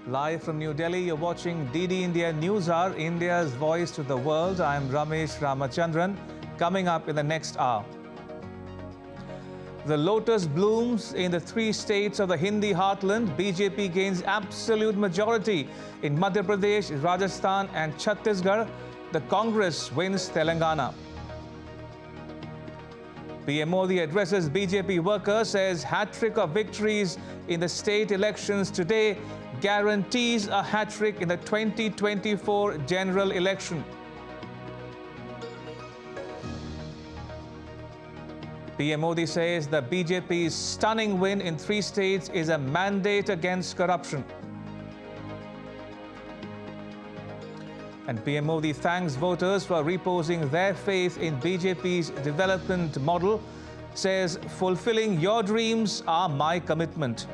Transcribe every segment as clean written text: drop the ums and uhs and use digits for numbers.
Live from New Delhi, you're watching DD India News Hour, India's voice to the world. I'm Ramesh Ramachandran. Coming up in the next hour. The lotus blooms in the 3 states of the Hindi heartland. BJP gains absolute majority in Madhya Pradesh, Rajasthan and Chhattisgarh. The Congress wins Telangana. PM Modi addresses BJP workers, says hat-trick of victories in the state elections today guarantees a hat-trick in the 2024 general election. PM Modi says the BJP's stunning win in 3 states is a mandate against corruption. And PM Modi thanks voters for reposing their faith in BJP's development model, says fulfilling your dreams are my commitment.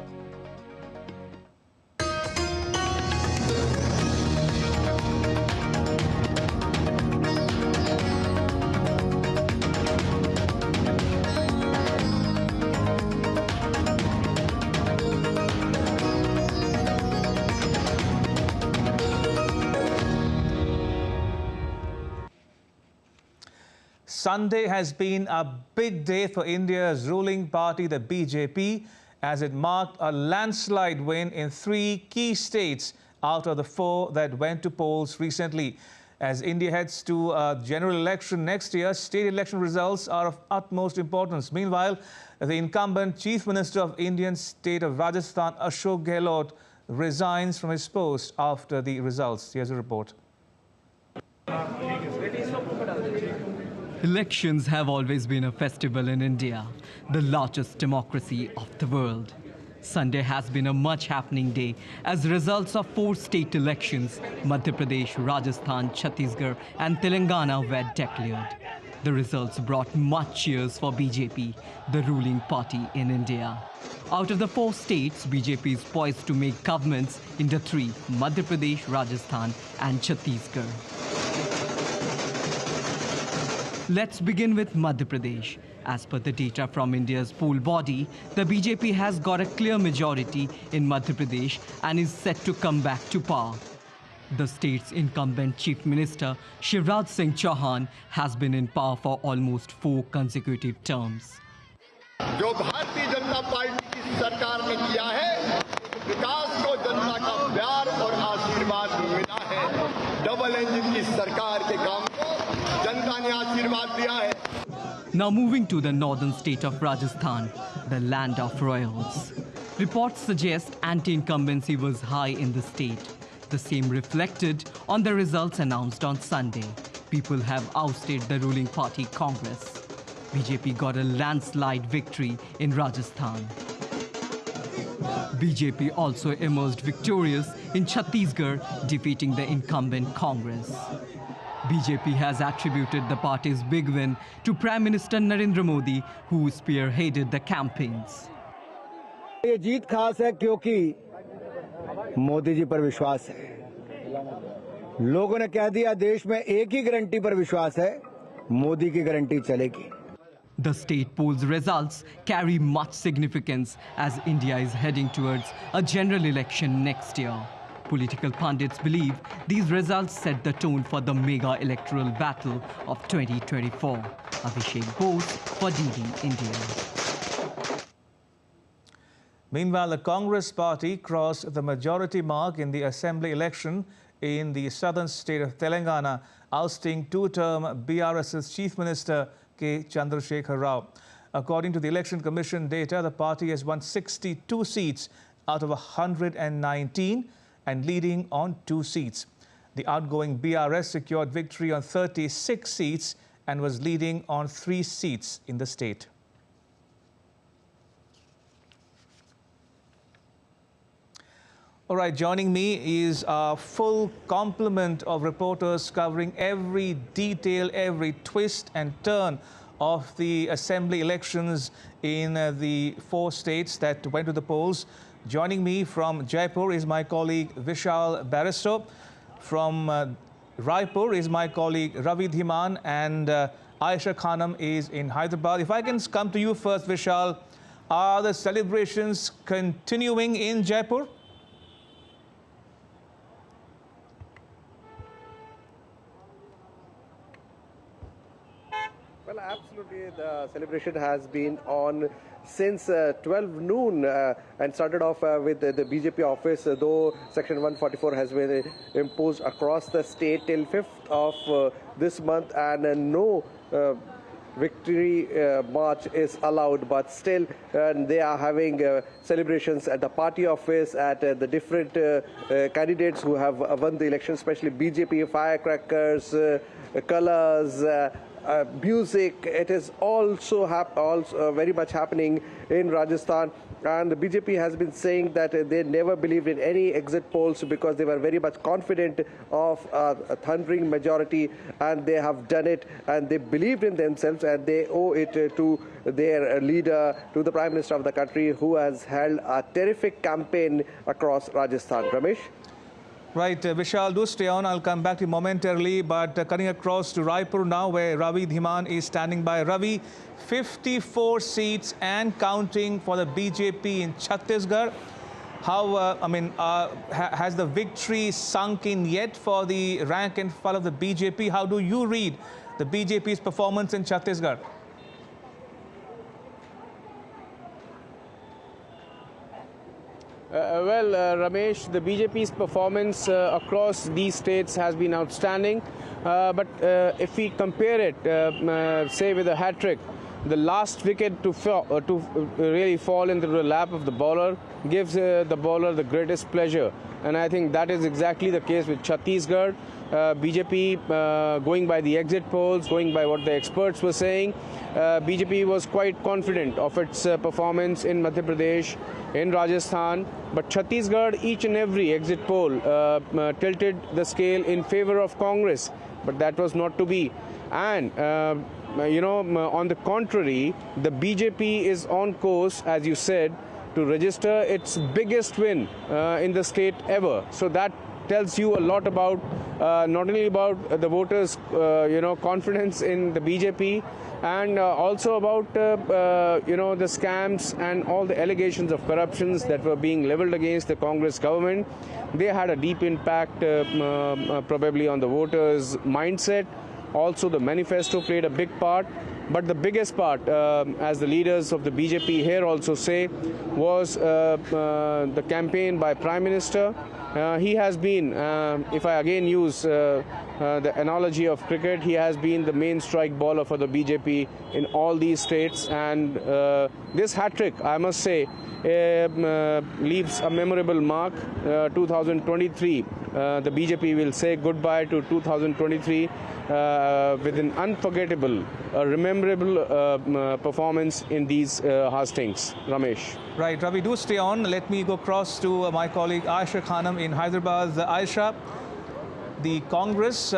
Sunday has been a big day for India's ruling party, the BJP, as it marked a landslide win in 3 key states out of the 4 that went to polls recently. As India heads to a general election next year, state election results are of utmost importance. Meanwhile, the incumbent Chief Minister of Indian state of Rajasthan, Ashok Gehlot, resigns from his post after the results. Here's a report. Elections have always been a festival in India, the largest democracy of the world. Sunday has been a much happening day as results of 4 state elections, Madhya Pradesh, Rajasthan, Chhattisgarh and Telangana were declared. The results brought much cheers for BJP, the ruling party in India. Out of the 4 states, BJP is poised to make governments in the 3, Madhya Pradesh, Rajasthan and Chhattisgarh. Let's begin with Madhya Pradesh. As per the data from India's poll body, the BJP has got a clear majority in Madhya Pradesh and is set to come back to power. The state's incumbent Chief Minister, Shivraj Singh Chauhan, has been in power for almost 4 consecutive terms. जो Bharatiya Janata party की सरकार ने किया है, विकास को जनता का प्यार और आशीर्वाद मिला है। डबल इंजन की सरकार के काम को जनता ने आशीर्वाद दिया है। Now moving to the northern state of Rajasthan, the land of royals. Reports suggest anti-incumbency was high in the state. The same reflected on the results announced on Sunday. People have ousted the ruling party Congress. BJP got a landslide victory in Rajasthan. BJP also emerged victorious in Chhattisgarh, defeating the incumbent Congress. BJP has attributed the party's big win to Prime Minister Narendra Modi, who spearheaded the campaigns. ये जीत खास है क्योंकि मोदी जी पर विश्वास है। लोगों ने कह दिया देश में एक ही गारंटी पर विश्वास है, मोदी की गारंटी चलेगी। The state polls results carry much significance as India is heading towards a general election next year. Political pundits believe these results set the tone for the mega electoral battle of 2024. Abhishek Bose for DD India. Meanwhile, the Congress party crossed the majority mark in the assembly election in the southern state of Telangana, ousting 2-term BRS's Chief Minister K. Chandrasekhar Rao. According to the Election Commission data, the party has won 62 seats out of 119 and leading on 2 seats. The outgoing BRS secured victory on 36 seats and was leading on 3 seats in the state. All right, joining me is a full complement of reporters covering every detail, every twist and turn of the assembly elections in the 4 states that went to the polls. Joining me from Jaipur is my colleague Vishal Baristo. From Raipur is my colleague Ravi Dhiman, and Aisha Khanam is in Hyderabad. If I can come to you first, Vishal, Are the celebrations continuing in Jaipur? Well, absolutely. The celebration has been on since 12 noon and started off with the BJP office, though Section 144 has been imposed across the state till 5th of this month, and no victory march is allowed, but still they are having celebrations at the party office, at the different candidates who have won the election, especially BJP, firecrackers, colors, music. It is also very much happening in Rajasthan, and the BJP has been saying that they never believed in any exit polls because they were very much confident of a thundering majority, and they have done it, and they believed in themselves, and they owe it to their leader, to the Prime Minister of the country, who has held a terrific campaign across Rajasthan. Ramesh? Right, Vishal, do stay on. I'll come back to you momentarily, but cutting across to Raipur now, where Ravi Dhiman is standing by. Ravi, 54 seats and counting for the BJP in Chhattisgarh. How, has the victory sunk in yet for the rank and file of the BJP? How do you read the BJP's performance in Chhattisgarh? Ramesh, the BJP's performance across these states has been outstanding. But if we compare it, say, with a hat-trick, the last wicket to really fall into the lap of the bowler gives the bowler the greatest pleasure. And I think that is exactly the case with Chhattisgarh. BJP, going by the exit polls, going by what the experts were saying, BJP was quite confident of its performance in Madhya Pradesh, in Rajasthan, but Chhattisgarh, each and every exit poll tilted the scale in favor of Congress, but that was not to be. And on the contrary, the BJP is on course, as you said, to register its biggest win in the state ever. So that tells you a lot about not only about the voters' confidence in the BJP, and also about the scams and all the allegations of corruptions that were being leveled against the Congress government. They had a deep impact probably on the voters' mindset. Also, the manifesto played a big part. But the biggest part, as the leaders of the BJP here also say, was the campaign by Prime Minister. He has been, if I again use the analogy of cricket, he has been the main strike bowler for the BJP in all these states. And this hat-trick, I must say, leaves a memorable mark. 2023, the BJP will say goodbye to 2023 with an unforgettable, rememberable performance in these hustings. Ramesh. Right, Ravi, do stay on. Let me go across to my colleague Aisha Khanam in Hyderabad. Aisha, the Congress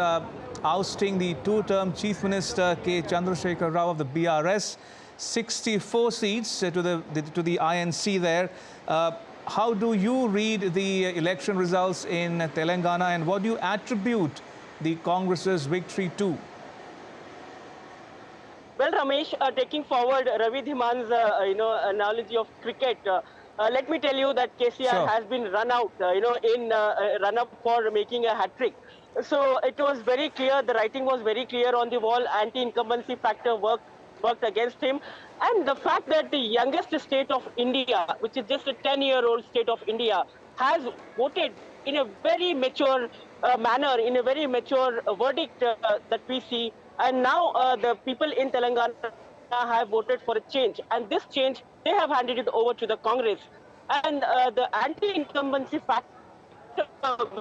ousting the two-term Chief Minister K. Chandrasekhar Rao of the BRS, 64 seats to the INC there. How do you read the election results in Telangana, and what do you attribute the Congress's victory to? Well, Ramesh, taking forward Ravi Dhiman's analogy of cricket, let me tell you that KCR has been run out, in run up for making a hat-trick. So it was very clear, the writing was very clear on the wall, anti-incumbency factor worked against him. And the fact that the youngest state of India, which is just a 10-year-old state of India, has voted in a very mature manner, in a very mature verdict that we see. And now the people in Telangana have voted for a change. And this change, they have handed it over to the Congress. And the anti-incumbency factor,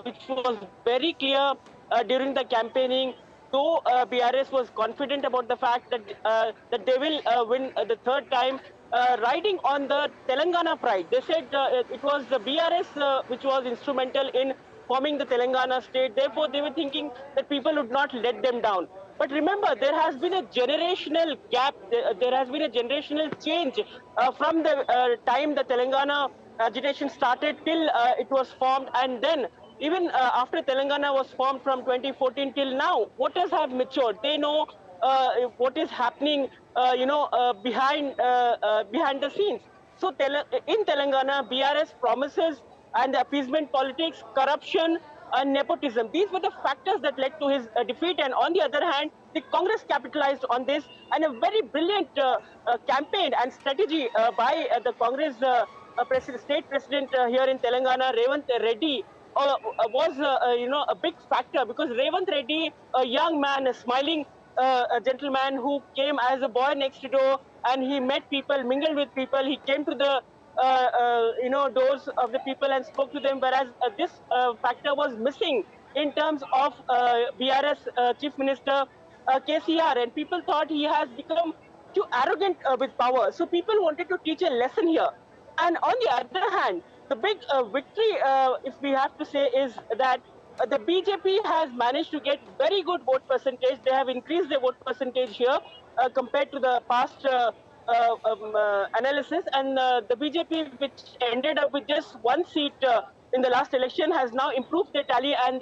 which was very clear during the campaigning, though BRS was confident about the fact that that they will win the third time, riding on the Telangana pride. They said it was the BRS which was instrumental in forming the Telangana state. Therefore, they were thinking that people would not let them down. But remember, there has been a generational gap. There has been a generational change from the time the Telangana agitation started till it was formed, and then even after Telangana was formed from 2014 till now, voters have matured. They know what is happening, behind the scenes. So in Telangana, BRS promises and appeasement politics, corruption, and nepotism. These were the factors that led to his defeat. And on the other hand, the Congress capitalized on this, and a very brilliant campaign and strategy by the Congress state president here in Telangana, Revant Reddy, was a big factor, because Revant Reddy, a young man, a smiling a gentleman who came as a boy next door, and he met people, mingled with people. He came to the doors of the people and spoke to them, whereas this factor was missing in terms of BRS Chief Minister KCR, and people thought he has become too arrogant with power. So people wanted to teach a lesson here. And on the other hand, the big victory, if we have to say, is that the BJP has managed to get very good vote percentage. They have increased their vote percentage here compared to the past analysis. And the BJP, which ended up with just one seat in the last election, has now improved their tally, and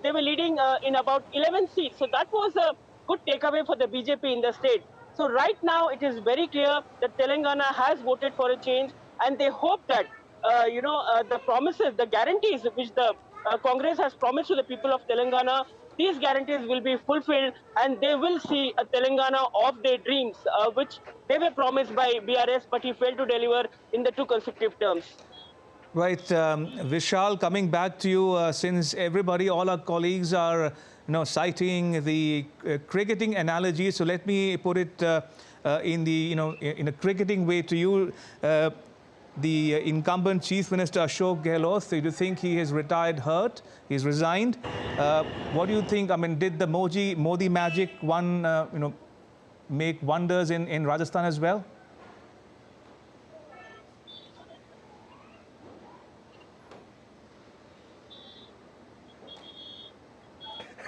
they were leading in about 11 seats. So that was a good takeaway for the BJP in the state. So right now it is very clear that Telangana has voted for a change, and they hope that the promises, the guarantees which the Congress has promised to the people of Telangana, these guarantees will be fulfilled, and they will see a Telangana of their dreams, which they were promised by BRS, but he failed to deliver in the 2 consecutive terms. Right, Vishal, coming back to you, since everybody, all our colleagues are citing the cricketing analogy, so let me put it in a cricketing way to you. The incumbent Chief Minister Ashok Gehlot, do you think he has retired hurt? He's resigned. What do you think? I mean, did the Modi magic make wonders in Rajasthan as well?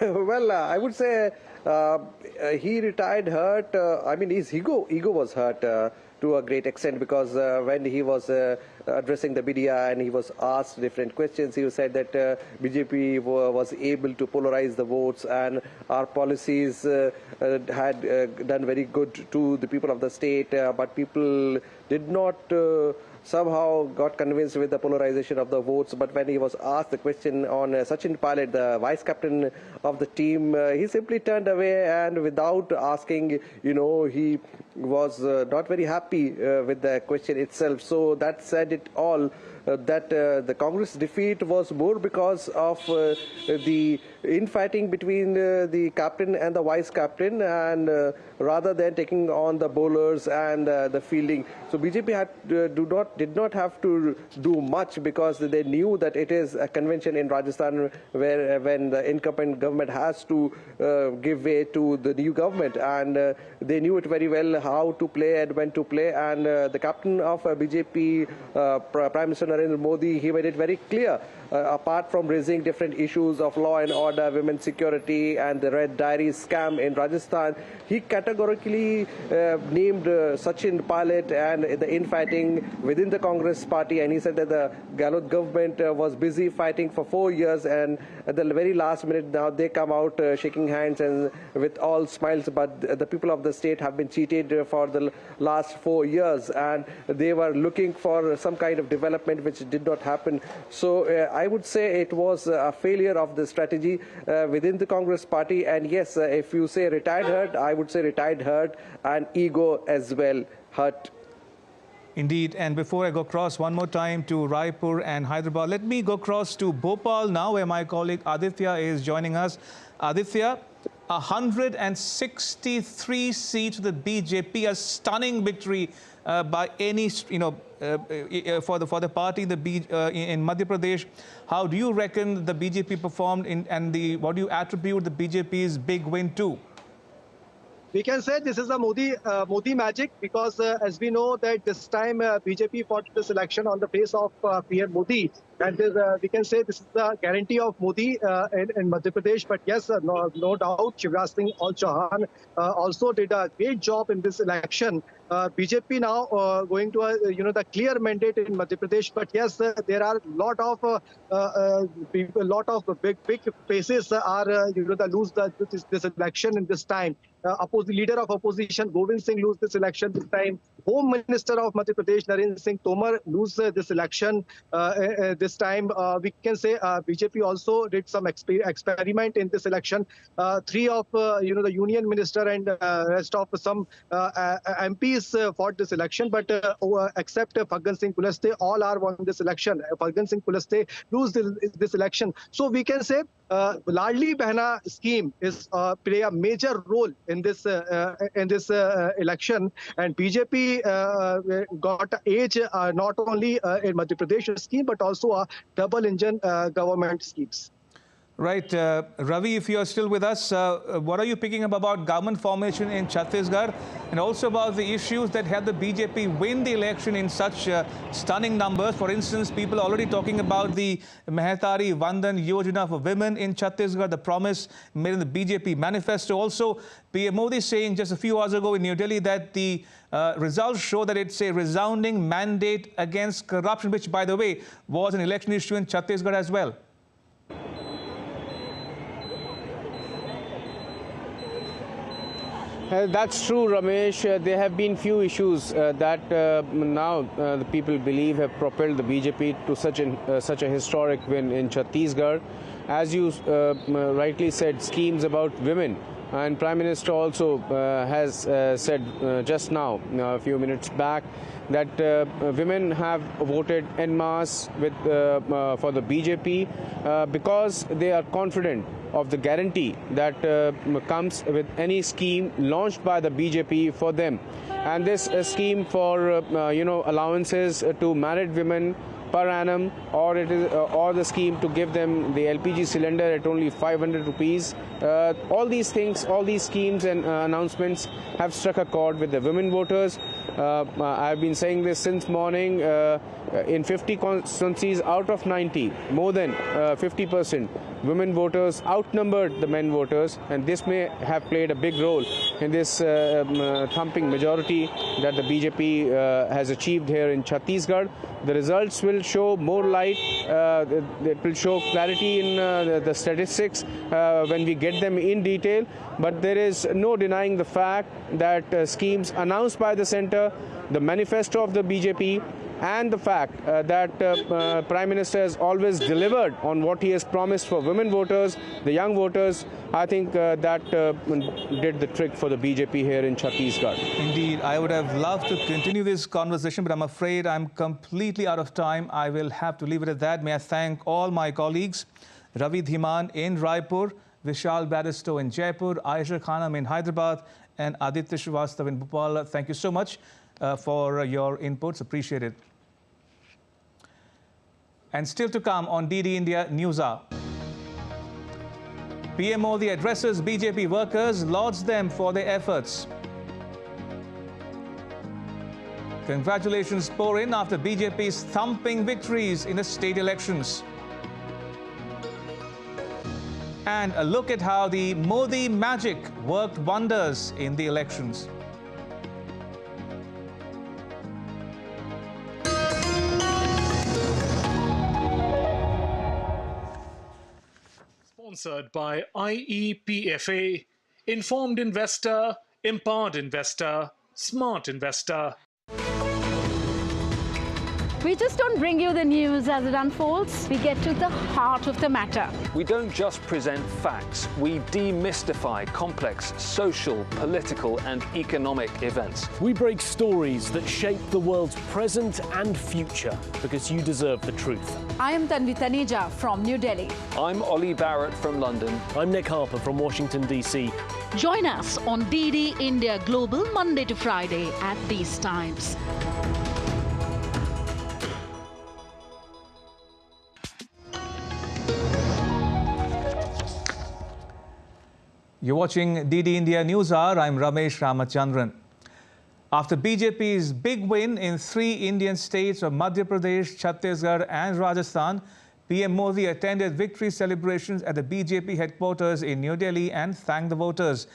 Well, I would say he retired hurt. I mean, his ego was hurt to a great extent, because when he was addressing the media and he was asked different questions, he said that BJP was able to polarize the votes, and our policies had done very good to the people of the state, but people did not somehow got convinced with the polarization of the votes. But when he was asked the question on Sachin Pilot, the vice captain of the team, he simply turned away, and without asking, he was not very happy with the question itself. So that said it all, that the Congress defeat was more because of the infighting between the captain and the vice captain, and rather than taking on the bowlers and the fielding. So BJP did not have to do much, because they knew that it is a convention in Rajasthan where when the incumbent government has to give way to the new government, and they knew it very well how to play and when to play. And the captain of BJP, Prime Minister Narendra Modi, he made it very clear, apart from raising different issues of law and order, women's security, and the Red Diary scam in Rajasthan, he categorically named Sachin Pilot and the infighting within the Congress party, and he said that the Gehlot government was busy fighting for 4 years, and at the very last minute now they come out shaking hands and with all smiles, but the people of the state have been cheated for the last 4 years, and they were looking for some kind of development which did not happen. So I would say it was a failure of the strategy within the Congress party. And yes, if you say retired hurt, I would say retired hurt, and ego as well hurt. Indeed. And before I go across one more time to Raipur and Hyderabad, let me go across to Bhopal now, where my colleague Aditya is joining us. Aditya, 163 seats to the BJP, a stunning victory by any, for the party in Madhya Pradesh. How do you reckon the BJP performed, what do you attribute the BJP's big win to? We can say this is a Modi magic, because as we know that this time BJP fought this election on the face of PM Modi, and we can say this is the guarantee of Modi in Madhya Pradesh. But yes, no doubt Shivraj Singh Chauhan also did a great job in this election. BJP now going to the clear mandate in Madhya Pradesh. But yes, there are lot of big faces are lose this election in this time. Leader of opposition Govind Singh lose this election this time. Home Minister of Madhya Pradesh Narendra Singh Tomar lose this election this time. We can say BJP also did some experiment in this election. Three of the union minister and rest of some MPs fought this election, but except Phaggan Singh Kuliste, all are won this election. Phaggan Singh Kuliste lose this election. So we can say Ladli Behna scheme is play a major role in this election, and BJP got age not only in Madhya Pradesh scheme but also a double engine government schemes. Right. Ravi, if you're still with us, what are you picking up about government formation in Chhattisgarh and also about the issues that helped the BJP win the election in such stunning numbers? For instance, people are already talking about the Mehtari Vandan Yojana for women in Chhattisgarh, the promise made in the BJP manifesto. Also, PM Modi saying just a few hours ago in New Delhi that the results show that it's a resounding mandate against corruption, which, by the way, was an election issue in Chhattisgarh as well. That's true, Ramesh. There have been few issues that now the people believe have propelled the BJP to such a historic win in Chhattisgarh. As you rightly said, schemes about women. And Prime Minister also has said just now, a few minutes back, that women have voted en masse for the BJP because they are confident of the guarantee that comes with any scheme launched by the BJP for them. And this scheme for allowances to married women per annum, or the scheme to give them the LPG cylinder at only 500 rupees. All these things, all these schemes and announcements have struck a chord with the women voters. I've been saying this since morning. In 50 constituencies out of 90, more than 50% women voters outnumbered the men voters, and this may have played a big role in this thumping majority that the BJP has achieved here in Chhattisgarh. The results will show more light, it will show clarity in the statistics when we get them in detail, but there is no denying the fact that schemes announced by the centre, the manifesto of the BJP, and the fact that Prime Minister has always delivered on what he has promised for women voters, the young voters, I think that did the trick for the BJP here in Chhattisgarh. Indeed, I would have loved to continue this conversation, but I'm afraid I'm completely out of time. I will have to leave it at that. May I thank all my colleagues, Ravi Dhiman in Raipur, Vishal Baristo in Jaipur, Aisha Khanam in Hyderabad, and Aditya Srivastav in Bhopal. Thank you so much for your inputs. Appreciate it. And still to come on DD India News Hour. PM Modi addresses BJP workers, lauds them for their efforts. Congratulations pour in after BJP's thumping victories in the state elections. And a look at how the Modi magic worked wonders in the elections. Sponsored by IEPFA, Informed Investor, Empowered Investor, Smart Investor. We just don't bring you the news as it unfolds. We get to the heart of the matter. We don't just present facts. We demystify complex social, political, and economic events. We break stories that shape the world's present and future because you deserve the truth. I am Tanvi Taneja from New Delhi. I'm Ollie Barrett from London. I'm Nick Harper from Washington, D.C. Join us on DD India Global Monday to Friday at these times. You're watching DD India News Hour. I'm Ramesh Ramachandran. After BJP's big win in 3 Indian states of Madhya Pradesh, Chhattisgarh and Rajasthan, PM Modi attended victory celebrations at the BJP headquarters in New Delhi and thanked the voters.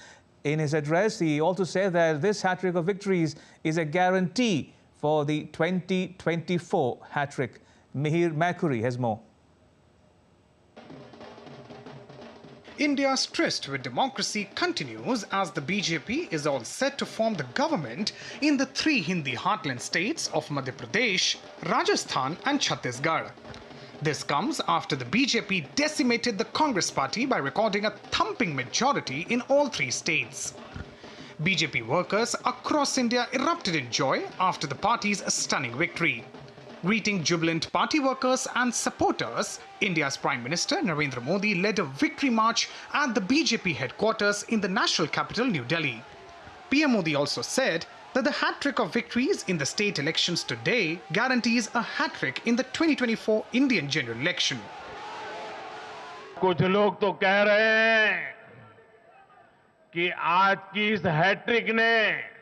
In his address, he also said that this hat-trick of victories is a guarantee for the 2024 hat-trick. Mihir Makuri has more. India's tryst with democracy continues as the BJP is all set to form the government in the three Hindi heartland states of Madhya Pradesh, Rajasthan and Chhattisgarh. This comes after the BJP decimated the Congress party by recording a thumping majority in all three states. BJP workers across India erupted in joy after the party's stunning victory. Greeting jubilant party workers and supporters, India's Prime Minister Narendra Modi led a victory march at the BJP headquarters in the national capital, New Delhi. PM Modi also said that the hat-trick of victories in the state elections today guarantees a hat-trick in the 2024 Indian general election. कुछ लोग तो कह रहे हैं कि आज की इस हैट्रिक ने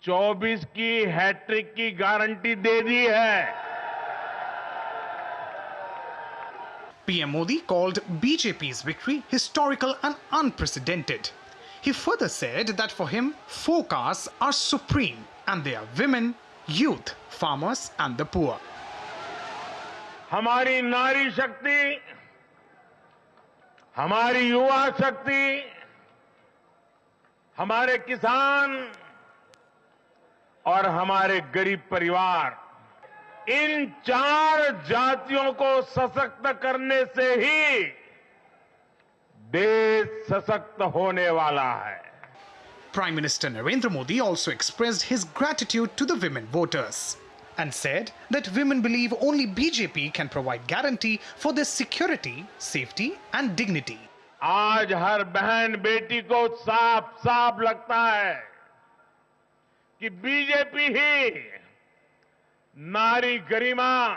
24 की हैट्रिक की गारंटी दे दी है. PM Modi called BJP's victory historical and unprecedented. He further said that for him, four castes are supreme and they are women, youth, farmers and the poor. हमारी नारी शक्ति, हमारी युवा शक्ति, हमारे किसान और हमारे गरीब परिवार, इन चार जातियों को सशक्त करने से ही देश सशक्त होने वाला है. Prime Minister Narendra Modi also expressed his gratitude to the women voters and said that women believe only BJP can provide guarantee for their security, safety and dignity. आज हर बहन बेटी को साफ साफ लगता है कि बीजेपी ही नारी गरिमा,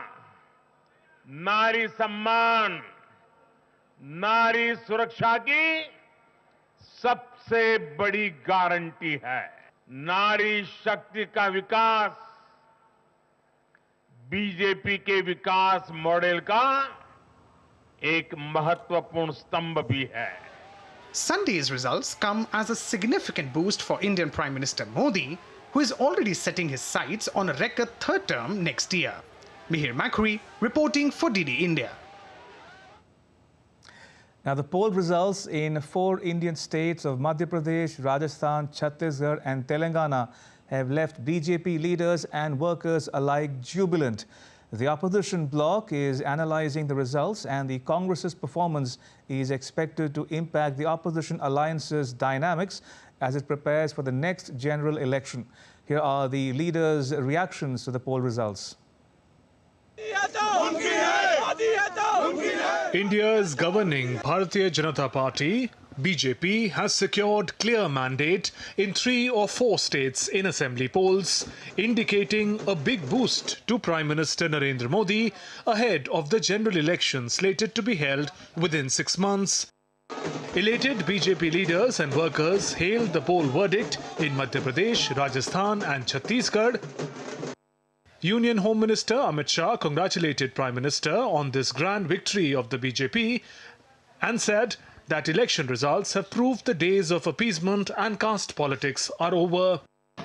नारी सम्मान, नारी सुरक्षा की सबसे बड़ी गारंटी है. नारी शक्ति का विकास बीजेपी के विकास मॉडल का एक महत्वपूर्ण स्तंभ भी है. Sunday's results come as a significant boost for Indian Prime Minister Modi, who is already setting his sights on a record third term next year. Mihir Makuri reporting for DD India. Now, the poll results in 4 Indian states of Madhya Pradesh, Rajasthan, Chhattisgarh and Telangana have left BJP leaders and workers alike jubilant. The opposition bloc is analysing the results and the Congress's performance is expected to impact the opposition alliance's dynamics as it prepares for the next general election. Here are the leaders' reactions to the poll results. India's governing Bharatiya Janata Party, BJP, has secured clear mandate in 3 or 4 states in assembly polls, indicating a big boost to Prime Minister Narendra Modi ahead of the general election slated to be held within 6 months. Elated BJP leaders and workers hailed the poll verdict in Madhya Pradesh, Rajasthan and Chhattisgarh. Union Home Minister Amit Shah congratulated Prime Minister on this grand victory of the BJP and said that election results have proved the days of appeasement and caste politics are over.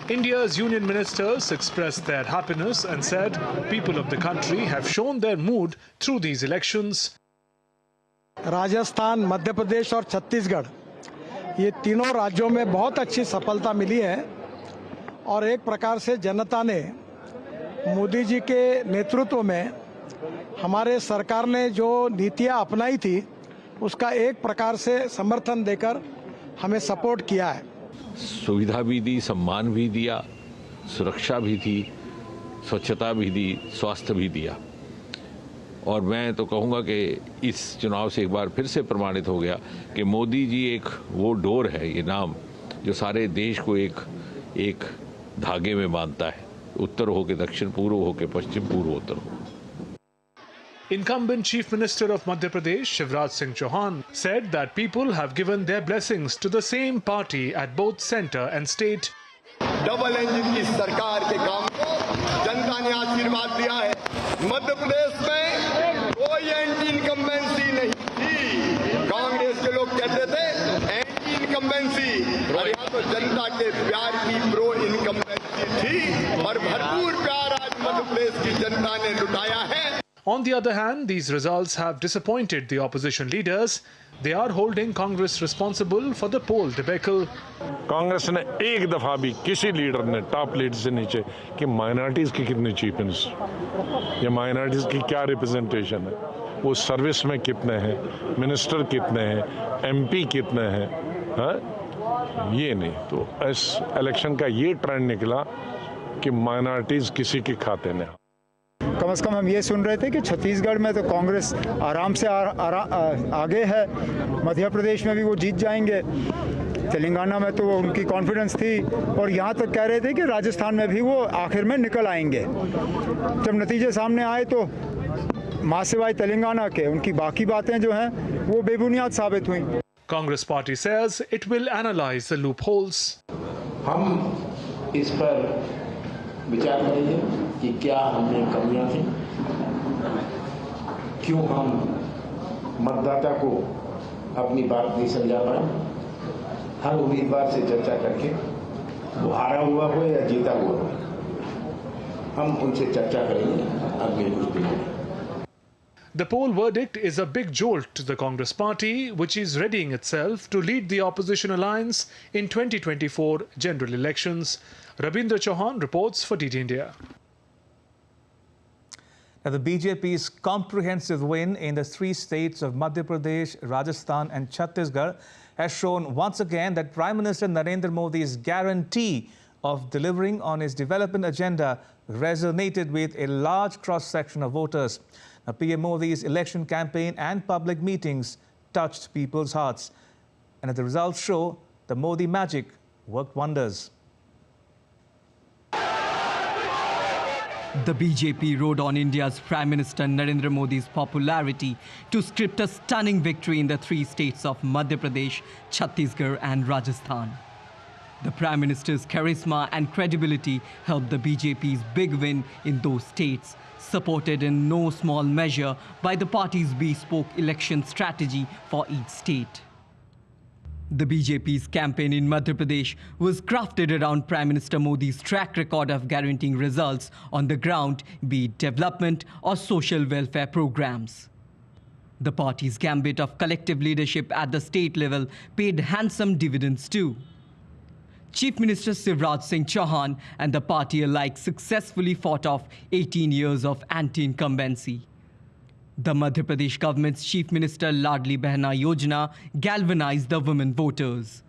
India's union ministers expressed their happiness and said people of the country have shown their mood through these elections. Rajasthan, Madhya Pradesh और छत्तीसगढ़ ये तीनों राज्यों में बहुत अच्छी सफलता मिली है और एक प्रकार से जनता ने मोदी जी के नेतृत्व में हमारे सरकार ने जो नीतियां अपनाई थी उसका एक प्रकार से समर्थन देकर हमें सपोर्ट किया है. सुविधा भी दी, सम्मान भी दिया, सुरक्षा भी थी, स्वच्छता भी दी, स्वास्थ्य भी दिया और मैं तो कहूँगा कि इस चुनाव से एक बार फिर से प्रमाणित हो गया कि मोदी जी एक वो डोर है, ये नाम जो सारे देश को एक धागे में बांधता है, उत्तर हो के दक्षिण, पूर्व हो के पश्चिम, पूर्व उत्तर हो. Incumbent Chief Minister of Madhya Pradesh, Shivraj Singh Chauhan, said that people have given their blessings to the same party at both centre and state. Double engine की सरकार के काम को जनता ने आशीर्वाद दिया है. मध्य प्रदेश में कोई एंटी इनकम्बेंसी नहीं थी. कांग्रेस के लोग कहते थे एंटी इनकम्बेंसी इनकम्बेंसी, और यहाँ तो जनता के प्यार की प्रो इनकम्बेंसी थी और भरपूर प्यार आज मध्य प्रदेश की जनता ने लुटाया है। On the other hand, these results have disappointed the opposition leaders. They are holding Congress responsible for the poll debacle. Congress ने एक दफा भी किसी लीडर ने टॉप लीडर से नीचे कि माइनॉरिटीज की कितनी चीफ मिनिस्टर या माइनॉरिटीज की क्या रिप्रेजेंटेशन है, वो सर्विस में कितने हैं, मिनिस्टर कितने हैं, एमपी कितने हैं, ये नहीं। तो इस इलेक्शन का ये ट्रेंड निकला कि माइनॉरिटीज किसी के खाते में। कम से कम हम ये सुन रहे थे कि छत्तीसगढ़ में तो कांग्रेस आराम से आगे है, मध्य प्रदेश में भी वो जीत जाएंगे, तेलंगाना में तो उनकी कॉन्फिडेंस थी, और यहाँ तक कह रहे थे कि राजस्थान में भी वो आखिर में निकल आएंगे। जब नतीजे सामने आए तो माँ सिवाय तेलंगाना के उनकी बाकी बातें जो हैं वो बेबुनियाद साबित हुई। Congress party says it will analyze the loopholes. हम इस पर विचार करेंगे कि क्या हमने कमियां थी, क्यों हम मतदाता को अपनी बात नहीं समझा पाए। हर उम्मीदवार से चर्चा करके वो हारा हुआ हो या जीता हुआ हो, हम उनसे चर्चा करेंगे अगले कुछ दिनों में। The poll verdict is a big jolt to the Congress party, which is readying itself to lead the opposition alliance in 2024 general elections. Rabindra Chauhan reports for DD India. Now, the BJP's comprehensive win in the three states of Madhya Pradesh, Rajasthan and Chhattisgarh has shown once again that Prime Minister Narendra Modi's guarantee of delivering on his development agenda resonated with a large cross-section of voters. Now, PM Modi's election campaign and public meetings touched people's hearts. And as the results show, the Modi magic worked wonders. The BJP rode on India's Prime Minister Narendra Modi's popularity to script a stunning victory in the three states of Madhya Pradesh, Chhattisgarh and Rajasthan. The Prime Minister's charisma and credibility helped the BJP's big win in those states, supported in no small measure by the party's bespoke election strategy for each state. The BJP's campaign in Madhya Pradesh was crafted around Prime Minister Modi's track record of guaranteeing results on the ground, be it development or social welfare programs. The party's gambit of collective leadership at the state level paid handsome dividends too. Chief Minister Shivraj Singh Chauhan and the party alike successfully fought off 18 years of anti-incumbency. The Madhya Pradesh government's Chief Minister Ladli Behna Yojana galvanized the women voters.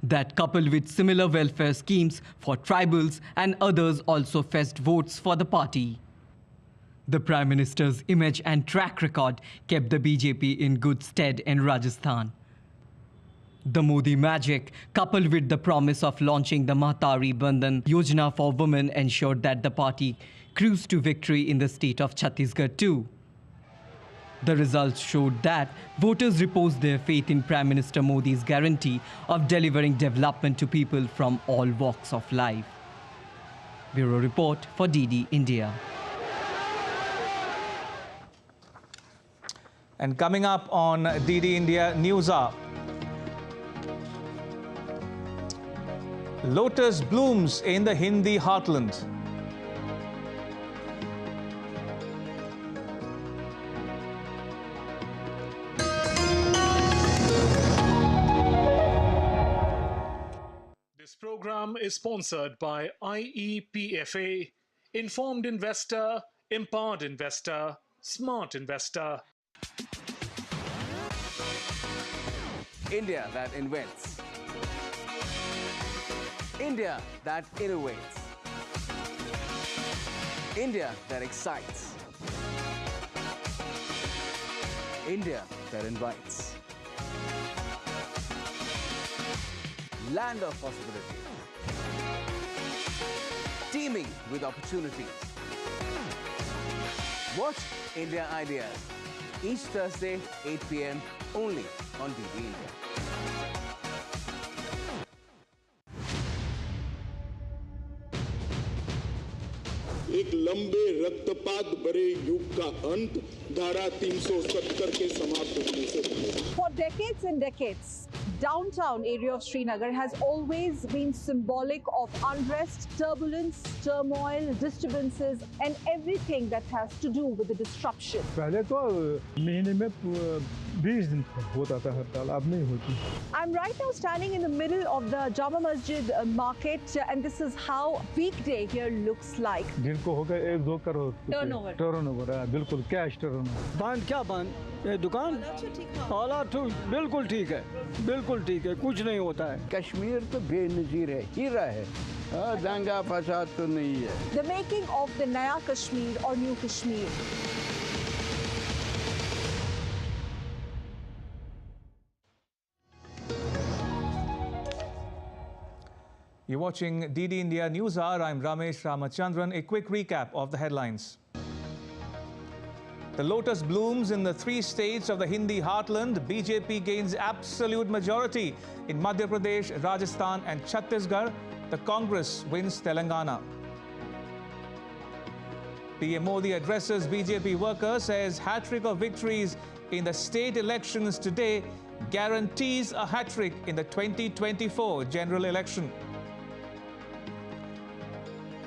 That, coupled with similar welfare schemes for tribals and others, also fetched votes for the party. The Prime Minister's image and track record kept the BJP in good stead in Rajasthan. The Modi magic, coupled with the promise of launching the Mahatari Bandhan Yojana for women, ensured that the party cruised to victory in the state of Chhattisgarh too. The results showed that voters reposed their faith in Prime Minister Modi's guarantee of delivering development to people from all walks of life. Bureau Report for DD India. And coming up on DD India News Hour, lotus blooms in the Hindi heartland. This program is sponsored by IEPFA, Informed Investor, Empowered Investor, Smart Investor. India that invents. India that innovates. India that excites. India that invites. Land of possibility. Teeming with opportunities. Watch India Ideas each Thursday, 8 p.m. only on DD India. एक लंबे रक्तपात भरे युग का अंत धारा 370 के समाप्त होने से पहले। For decades and decades, downtown area of Srinagar has always been symbolic of unrest, turbulence, turmoil, disturbances, and everything that has to do with the disruption. पहले तो महीने में 20 दिन होता था हड़ताल, अब नहीं होती. I'm right now standing in the middle of the Jama Masjid market, and this is how weekday here looks like. दिन को होगा 1-2 करोड़ Turnover है, बिल्कुल कैश टर्नओवर. बंद क्या बंद? ये दुकान हालात तो बिल्कुल ठीक है, बिल्कुल ठीक है, कुछ नहीं होता है. कश्मीर तो बेनजीर है, हीरा है, दंगा फसाद तो नहीं है. The making of the Naya Kashmir or New Kashmir. You're watching DD India News Hour. I'm Ramesh Ramachandran. A quick recap of the headlines. The lotus blooms in the 3 states of the Hindi heartland. BJP gains absolute majority in Madhya Pradesh, Rajasthan and Chhattisgarh. The Congress wins Telangana. PM Modi addresses BJP workers, says hat-trick of victories in the state elections today guarantees a hat-trick in the 2024 general election.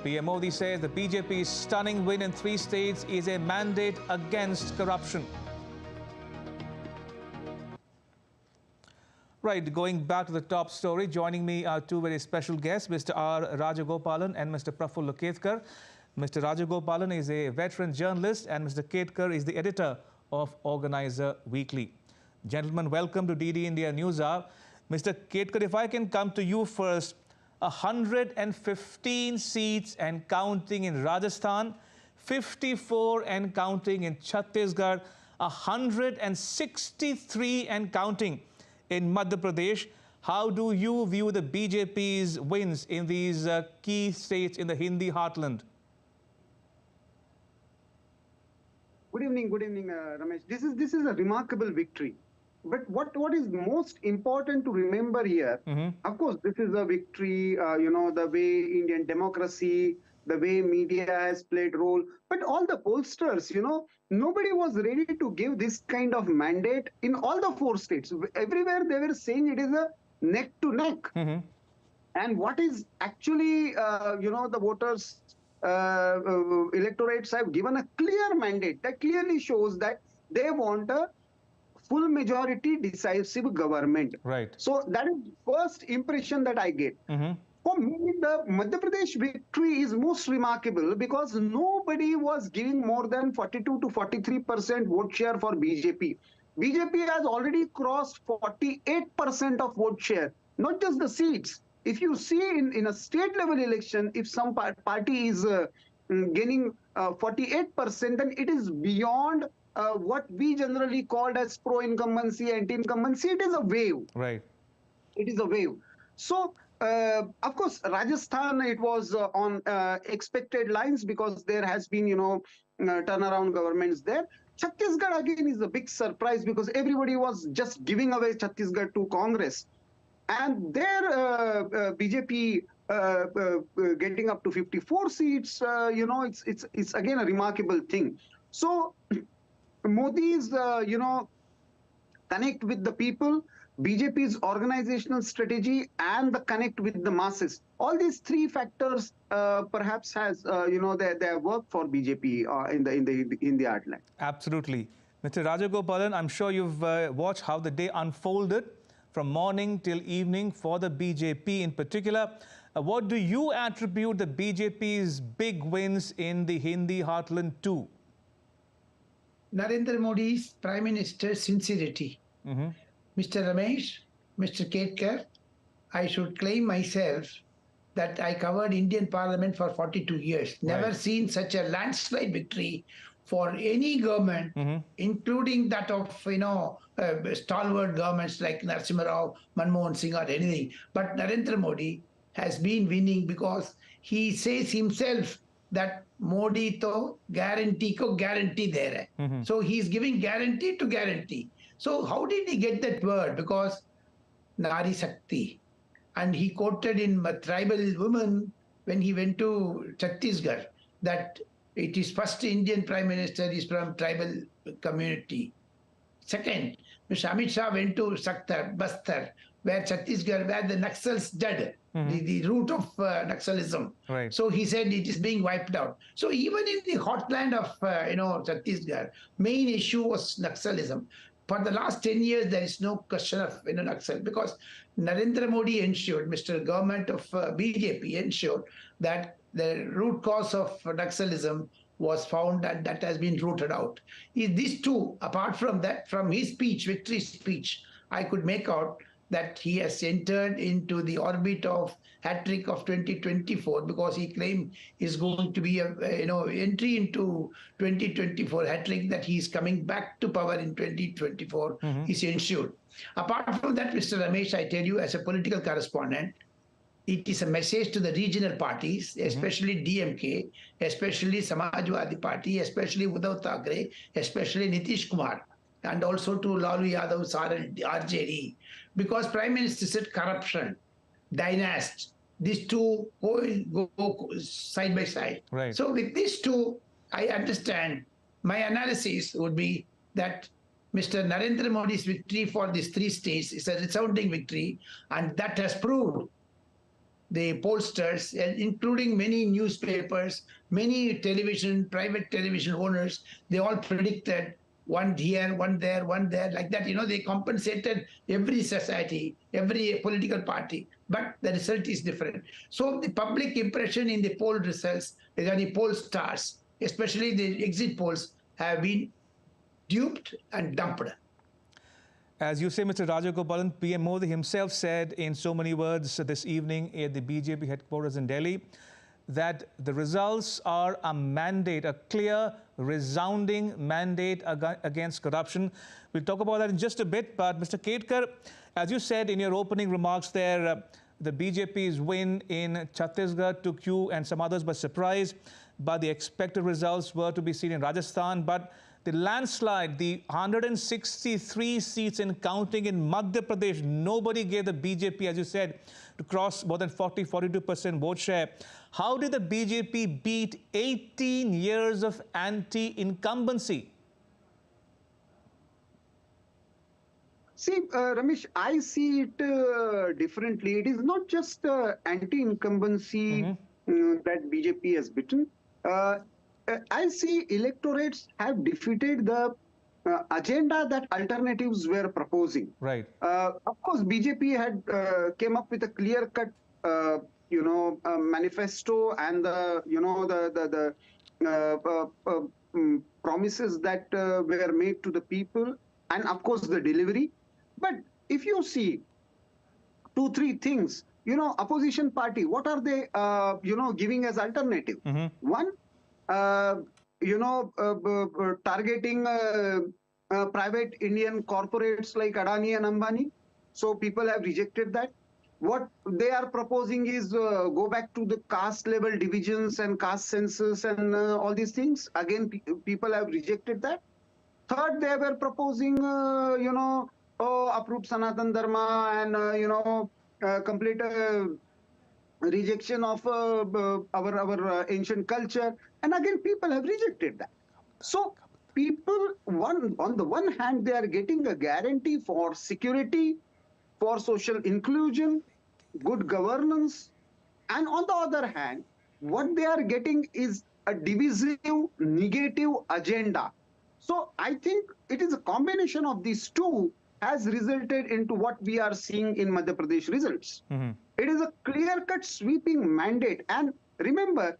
PM Modi says the BJP's stunning win in 3 states is a mandate against corruption. Right, going back to the top story, joining me are 2 very special guests, Mr. R. Rajagopalan and Mr. Praful Ketkar. Mr. Rajagopalan is a veteran journalist and Mr. Ketkar is the editor of Organizer Weekly. Gentlemen, welcome to DD India News Hour. Mr. Ketkar, if I can come to you first. 115 seats and counting in Rajasthan, 54 and counting in Chhattisgarh, 163 and counting in Madhya Pradesh. How do you view the BJP's wins in these key states in the Hindi heartland? Good evening, Ramesh. This is a remarkable victory. But what is most important to remember here, of course, this is a victory, the way Indian democracy, the way media has played role, but all the pollsters, nobody was ready to give this kind of mandate in all the 4 states. Everywhere they were saying it is a neck to neck. And what is actually, the voters, electorates have given a clear mandate that clearly shows that they want a full majority decisive government. Right. So that is first impression that I get. For me, the Madhya Pradesh victory is most remarkable because nobody was giving more than 42 to 43% vote share for BJP. BJP has already crossed 48% of vote share, not just the seats. If you see in a state level election, if some party is gaining 48%, then it is beyond what we generally called as pro-incumbency, anti-incumbency. It is a wave. Right. It is a wave. So, of course, Rajasthan, it was on expected lines because there has been, turnaround governments there. Chhattisgarh, again, is a big surprise because everybody was just giving away Chhattisgarh to Congress. And there, BJP getting up to 54 seats, it's again a remarkable thing. So, Modi's, connect with the people, BJP's organizational strategy, and the connect with the masses. All these 3 factors perhaps has, their work for BJP in the heartland. Absolutely. Mr. Rajagopalan, I'm sure you've watched how the day unfolded from morning till evening for the BJP in particular. What do you attribute the BJP's big wins in the Hindi heartland to? Narendra Modi's Prime Minister's sincerity. Mr. Ramesh, Mr. Ketkar, I should claim myself that I covered Indian Parliament for 42 years. Never seen such a landslide victory for any government, including that of, stalwart governments like Narasimha Rao, Manmohan Singh or anything. But Narendra Modi has been winning because he says himself that Modi to guarantee there hai. So he's giving guarantee to guarantee. So how did he get that word? Because Nari Shakti. And he quoted in tribal women when he went to Chhattisgarh that it is first Indian Prime Minister is from tribal community. Second, Mr. Amit Shah went to Bastar, where Chhattisgarh, where the Naxals dead, the root of Naxalism. Right. So he said it is being wiped out. So even in the heartland of Chhattisgarh, main issue was Naxalism. For the last 10 years, there is no question of Naxal, because Narendra Modi ensured, Mr. Government of BJP ensured that the root cause of Naxalism was found and that has been rooted out. These two, apart from that, from his speech, victory speech, I could make out that he has entered into the orbit of hat-trick of 2024, because he claimed is going to be a entry into 2024 hat-trick, that he is coming back to power in 2024 is ensured. Apart from that, Mr. Ramesh, I tell you, as a political correspondent, it is a message to the regional parties, especially DMK, especially Samajwadi Party, especially Uddhav Thackeray, especially Nitish Kumar, and also to Lalu Yadav's RJD, because Prime Minister said corruption, dynasty, these two go side by side. Right. So with these two, I understand, my analysis would be that Mr. Narendra Modi's victory for these three states is a resounding victory, and that has proved the pollsters, including many newspapers, many private television owners, they all predicted one here, one there, one there, like that. They compensated every society, every political party, but the result is different. So the public impression in the poll results, the poll stars, especially the exit polls, have been duped and dumped. As you say, Mr. Rajagopalan, PM Modi himself said in so many words this evening at the BJP headquarters in Delhi that the results are a mandate, a clear, resounding mandate against corruption. We'll talk about that in just a bit. But Mr. Ketkar, as you said in your opening remarks there, the BJP's win in Chhattisgarh took you and some others by surprise, but the expected results were to be seen in Rajasthan. But the landslide, the 163 seats in counting in Madhya Pradesh, nobody gave the BJP, as you said, to cross more than 42% vote share. How did the BJP beat 18 years of anti-incumbency? See, Ramesh, I see it differently. It is not just anti-incumbency that BJP has beaten. I see electorates have defeated the agenda that alternatives were proposing. Right. Of course, BJP had came up with a clear-cut, manifesto and the promises that were made to the people, and of course the delivery. But if you see 2-3 things, opposition party, what are they, giving as alternative? One, targeting private Indian corporates like Adani and Ambani. So people have rejected that. What they are proposing is go back to the caste level divisions and caste census and all these things. Again, people have rejected that. Third, they were proposing, uproot Sanatan Dharma and, complete rejection of our ancient culture. And again, people have rejected that. So people, on the one hand, they are getting a guarantee for security, for social inclusion, good governance. And on the other hand, what they are getting is a divisive, negative agenda. So I think it is a combination of these two has resulted into what we are seeing in Madhya Pradesh results. It is a clear-cut sweeping mandate. And remember,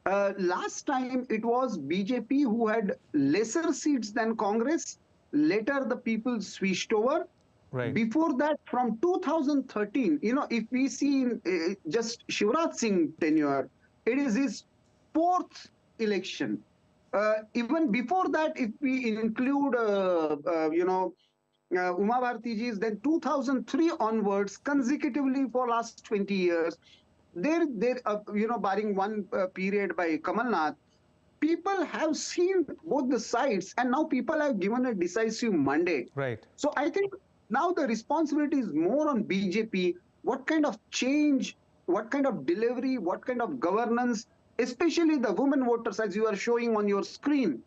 last time it was BJP who had lesser seats than Congress. Later, the people switched over. Right. Before that, from 2013, if we see just Shivraj Singh tenure, it is his 4th election. Even before that, if we include, Uma Bhartiji's, then 2003 onwards, consecutively for last 20 years, barring one period by Kamal Nath, people have seen both the sides, and now people have given a decisive mandate. Right. So I think now the responsibility is more on BJP. What kind of change, what kind of delivery, what kind of governance, especially the women voters, as you are showing on your screen.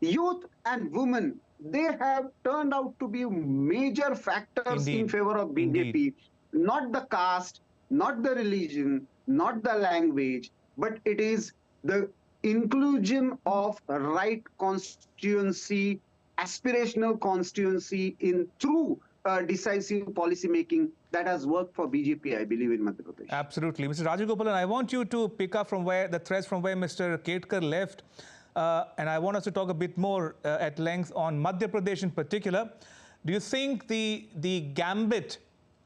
Youth and women, they have turned out to be major factors in favor of BJP. Not the caste, not the religion, not the language, but it is the inclusion of right constituency, aspirational constituency in through decisive policy making that has worked for BJP, I believe, in Madhya Pradesh. Absolutely. Mr. Rajagopalan, I want you to pick up from where the threads from where Mr. Ketkar left. And I want us to talk a bit more at length on Madhya Pradesh in particular. Do you think the gambit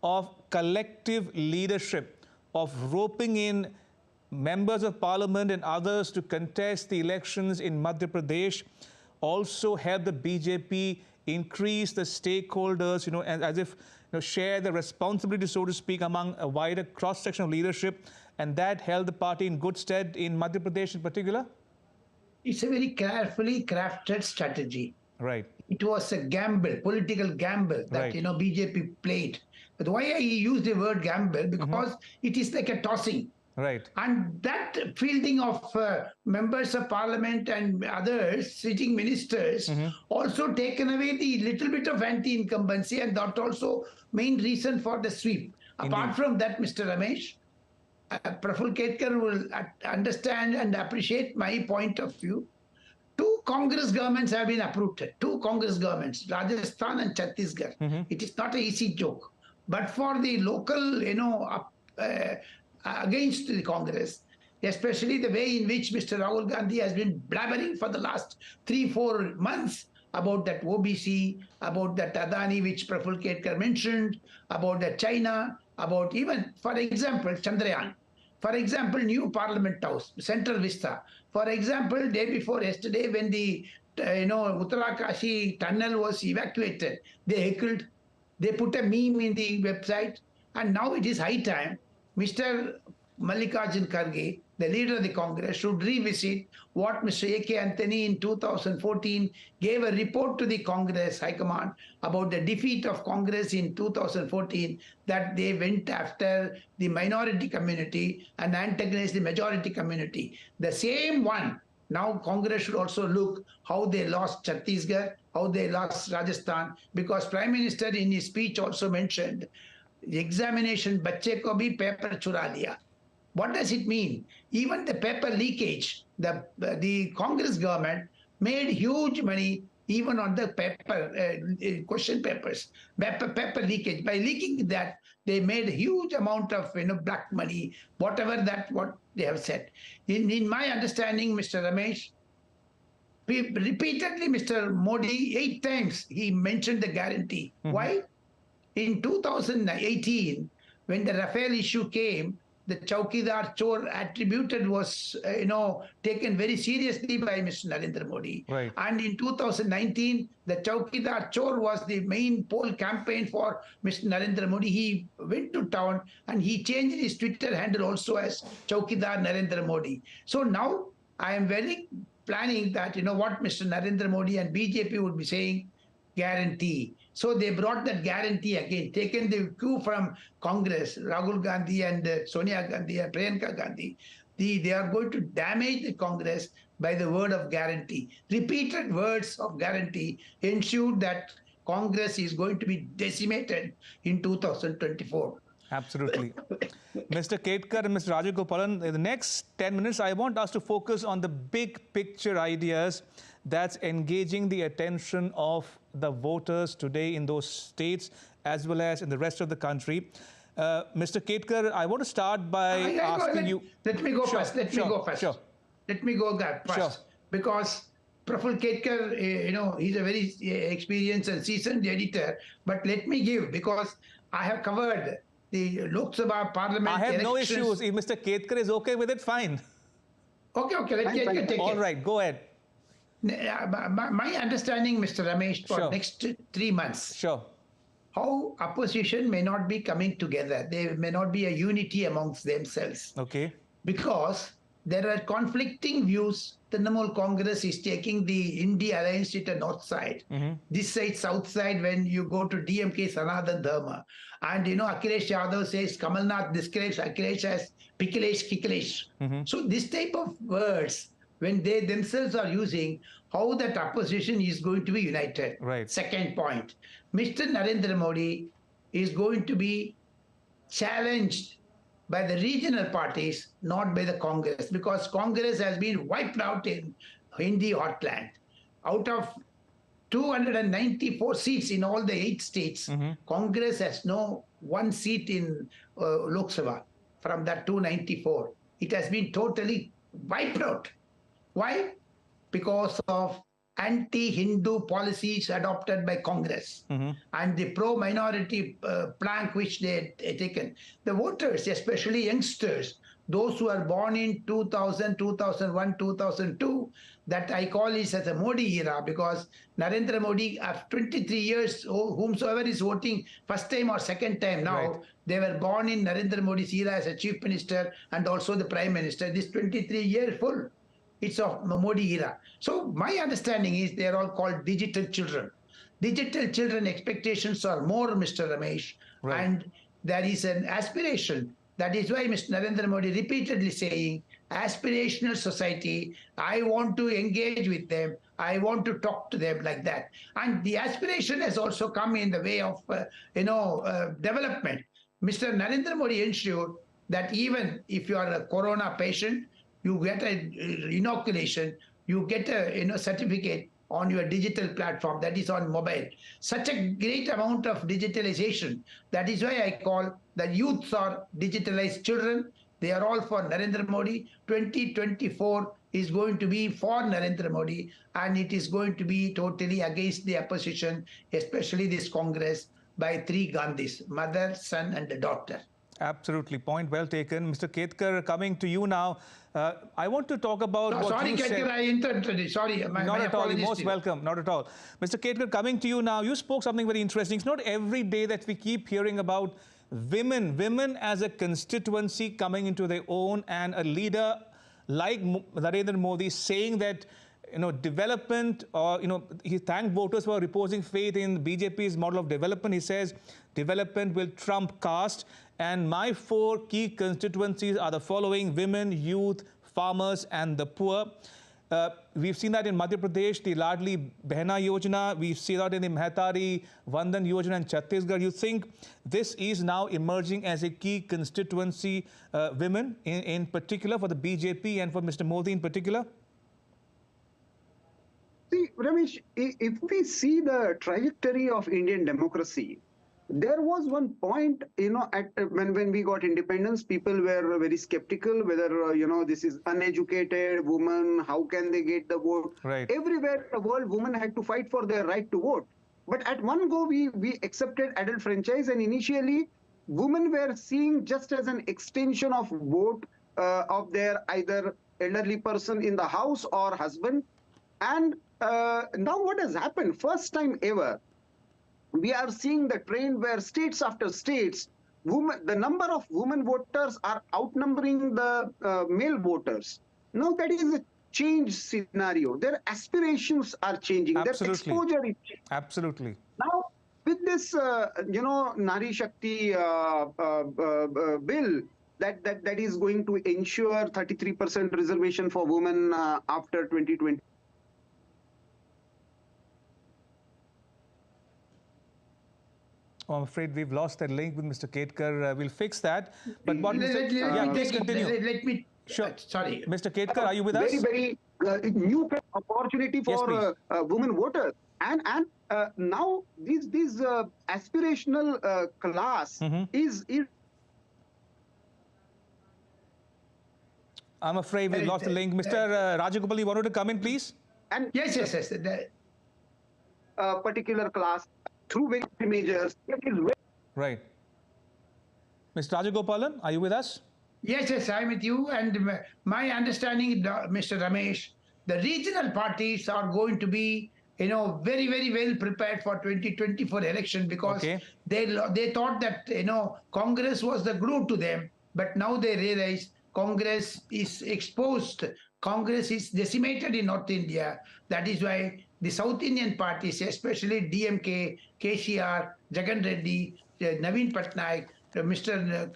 of collective leadership, of roping in members of parliament and others to contest the elections in Madhya Pradesh also helped the BJP increase the stakeholders, as if share the responsibility, so to speak, among a wider cross-section of leadership, and that held the party in good stead in Madhya Pradesh in particular? It's a very carefully crafted strategy. Right. It was a gamble, political gamble that BJP played. But why I use the word gamble? Because it is like a tossing. Right. And that fielding of members of parliament and others, sitting ministers, also taken away the little bit of anti-incumbency, and that also main reason for the sweep. Indeed. Apart from that, Mr. Ramesh, Praful Ketkar will understand and appreciate my point of view. Two Congress governments have been uprooted. Two Congress governments, Rajasthan and Chhattisgarh. It is not an easy joke. But for the local, against the Congress, especially the way in which Mr. Rahul Gandhi has been blabbering for the last 3-4 months about that OBC, about that Adani, which Praful Ketkar mentioned, about that China, about even, for example, Chandrayaan, for example, new Parliament House, Central Vista, for example, day before yesterday when the Uttarakashi tunnel was evacuated, they heckled, they put a meme in the website, and now it is high time Mr. Mallikarjun Kharge, the leader of the Congress, should revisit what Mr. A.K. Anthony in 2014 gave a report to the Congress High Command about the defeat of Congress in 2014, that they went after the minority community and antagonized the majority community. The same one. Now Congress should also look how they lost Chhattisgarh, how they lost Rajasthan, because Prime Minister in his speech also mentioned the examination, bacche ko bhi paper chura liya. What does it mean? Even the paper leakage, the Congress government made huge money even on the paper, question papers, paper leakage. By leaking that, they made a huge amount of black money, whatever what they have said. In my understanding, Mr. Ramesh, repeatedly Mr. Modi, 8 times he mentioned the guarantee. Why? In 2018, when the Rafale issue came, the Chaukidar Chor attributed was, taken very seriously by Mr. Narendra Modi. Right. And in 2019, the Chaukidar Chor was the main poll campaign for Mr. Narendra Modi. He went to town and he changed his Twitter handle also as Chaukidar Narendra Modi. So now I am very planning that, what Mr. Narendra Modi and BJP would be saying, guarantee. So they brought that guarantee again, taken the cue from Congress, Rahul Gandhi and Sonia Gandhi and Priyanka Gandhi. They are going to damage the Congress by the word of guarantee. Repeated words of guarantee ensure that Congress is going to be decimated in 2024. Absolutely. Mr. Ketkar and Mr. Rajagopalan, in the next 10 minutes, I want us to focus on the big picture ideas that's engaging the attention of the voters today in those states as well as in the rest of the country. Mr. Ketkar, I want to start by asking you... Let me go first. Let me go first. Sure. Let me go first. Sure. Because Praful Ketkar, he's a very experienced and seasoned editor. But let me give, because I have covered the Lok Sabha Parliament I have elections. no issues. If Mr. Ketkar is okay with it, fine. Okay, let Ketkar take it. All right, go ahead. My understanding, Mr. Ramesh, for next 3 months. Sure. How opposition may not be coming together. There may not be a unity amongst themselves. Okay. Because there are conflicting views. Trinamool Congress is taking the India alliance to the north side. This side, south side, when you go to DMK, Sanatan Dharma. And Akhilesh Yadav says Kamalnath describes Akhilesh as Pikilesh, Kiklesh. So this type of words when they themselves are using, how that opposition is going to be united. Right. Second point, Mr. Narendra Modi is going to be challenged by the regional parties, not by the Congress, because Congress has been wiped out in Hindi heartland. Out of 294 seats in all the 8 states, Congress has no one seat in Lok Sabha from that 294. It has been totally wiped out. Why? Because of anti-Hindu policies adopted by Congress and the pro-minority plank which they had taken. The voters, especially youngsters, those who are born in 2000, 2001, 2002, that I call it as a Modi era, because Narendra Modi, after 23 years, whomsoever is voting first time or second time now, they were born in Narendra Modi's era as a chief minister and also the prime minister. This 23 years full. It's of Modi era. So my understanding is they are all called digital children. Digital children expectations are more, Mr. Ramesh, and there is an aspiration. That is why Mr. Narendra Modi repeatedly saying, aspirational society, I want to engage with them, I want to talk to them like that. And the aspiration has also come in the way of, development. Mr. Narendra Modi ensured that even if you are a corona patient, you get an inoculation, you get a certificate on your digital platform, that is on mobile. Such a great amount of digitalization. That is why I call the youths are digitalized children. They are all for Narendra Modi. 2024 is going to be for Narendra Modi, and it is going to be totally against the opposition, especially this Congress, by 3 Gandhis, mother, son and a daughter. Absolutely. Point well taken. Mr. Ketkar, coming to you now. I want to talk about what sorry, you Ketkar, said. I interrupted. Sorry, not at all. You're most welcome. Not at all. Mr. Ketkar, coming to you now. You spoke something very interesting. It's not every day that we keep hearing about women as a constituency coming into their own, and a leader like Narendra Modi saying that, development, or, he thanked voters for reposing faith in BJP's model of development. He says development will trump caste, and my 4 key constituencies are the following: women, youth, farmers and the poor. We've seen that in Madhya Pradesh, the Ladli Behna Yojana. We see that in the Mehtari Vandan Yojana in Chhattisgarh. You think this is now emerging as a key constituency, women in particular, for the BJP and for Mr. Modi in particular? See, Ramesh, if we see the trajectory of Indian democracy, there was one point, when we got independence, people were very skeptical whether, this is uneducated woman, how can they get the vote? Right. Everywhere in the world, women had to fight for their right to vote. But at one go, we accepted adult franchise, and initially, women were seen just as an extension of vote of their either elderly person in the house or husband. And now what has happened, first time ever, we are seeing the trend where states after states, the number of women voters are outnumbering the male voters. Now that is a changed scenario. Their aspirations are changing. Absolutely. Their exposure is changing. Absolutely. Now, with this, Nari Shakti bill, that is going to ensure 33% reservation for women after 2020. Oh, I'm afraid we've lost that link with Mr. Ketkar. We'll fix that. But what please continue. Let me. Sure. Sorry. Mr. Ketkar, are you with us? Very new opportunity for women voters. And now this aspirational class is. I'm afraid we lost the link. Mr. Rajagopal, you wanted to come in, please? And yes. Particular class through various measures. Right. Mr. Rajagopalan, are you with us? Yes, I'm with you. And my understanding, Mr. Ramesh, the regional parties are going to be, very, very well prepared for 2024 election, because they thought that, Congress was the glue to them. But now they realize Congress is exposed. Congress is decimated in North India. That is why the South Indian parties, especially DMK, KCR, Jagan Reddy, Naveen Patnaik, Mr.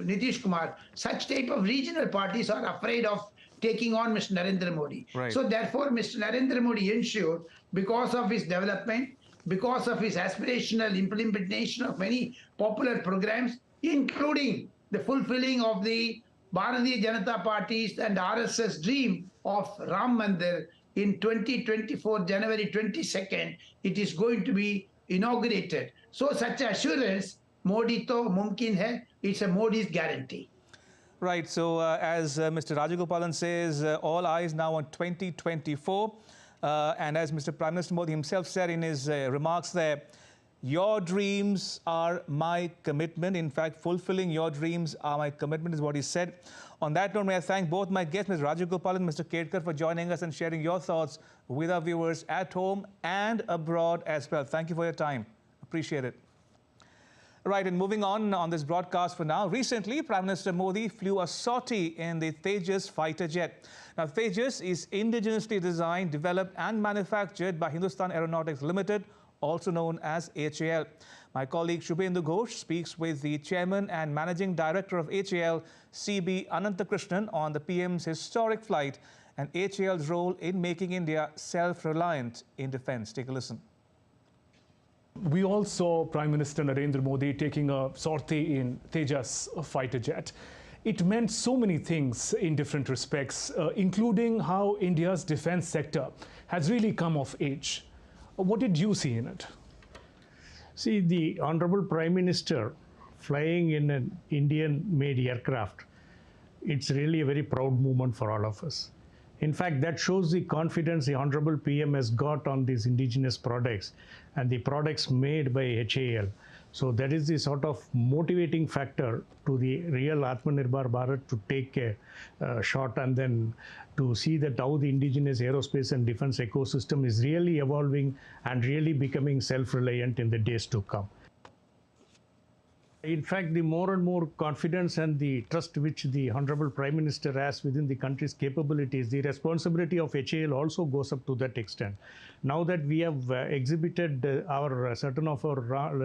Nitish Kumar, such type of regional parties are afraid of taking on Mr. Narendra Modi. Right. So therefore, Mr. Narendra Modi ensured, because of his development, because of his aspirational implementation of many popular programs, including the fulfilling of the Bharatiya Janata Party's and RSS dream of Ram Mandir in 2024, January 22nd, it is going to be inaugurated. So such assurance, Modi to mumkin hai, it's a Modi's guarantee. Right, so as Mr. Rajagopalan says, all eyes now on 2024. And as Mr. Prime Minister Modi himself said in his remarks there, your dreams are my commitment. In fact, fulfilling your dreams are my commitment is what he said. On that note, may I thank both my guests, Mr. Rajagopalan and Mr. Kedkar, for joining us and sharing your thoughts with our viewers at home and abroad as well. Thank you for your time. Appreciate it. Right, and moving on this broadcast for now. Recently, Prime Minister Modi flew a sortie in the Tejas fighter jet. Now, Tejas is indigenously designed, developed and manufactured by Hindustan Aeronautics Limited, also known as HAL. My colleague Shubhendu Ghosh speaks with the Chairman and Managing Director of HAL, CB Anantakrishnan, on the PM's historic flight and HAL's role in making India self-reliant in defence. Take a listen. We all saw Prime Minister Narendra Modi taking a sortie in Tejas fighter jet. It meant so many things in different respects, including how India's defense sector has really come of age. What did you see in it? See, the Honorable Prime Minister flying in an Indian-made aircraft, it's really a very proud moment for all of us. In fact, that shows the confidence the Honorable PM has got on these indigenous products and the products made by HAL. So that is the sort of motivating factor to the real Atmanirbhar Bharat to take a shot and then to see that how the indigenous aerospace and defense ecosystem is really evolving and really becoming self-reliant in the days to come. In fact, the more and more confidence and the trust which the Honorable Prime Minister has within the country's capabilities, the responsibility of HAL also goes up to that extent. Now that we have exhibited our certain of our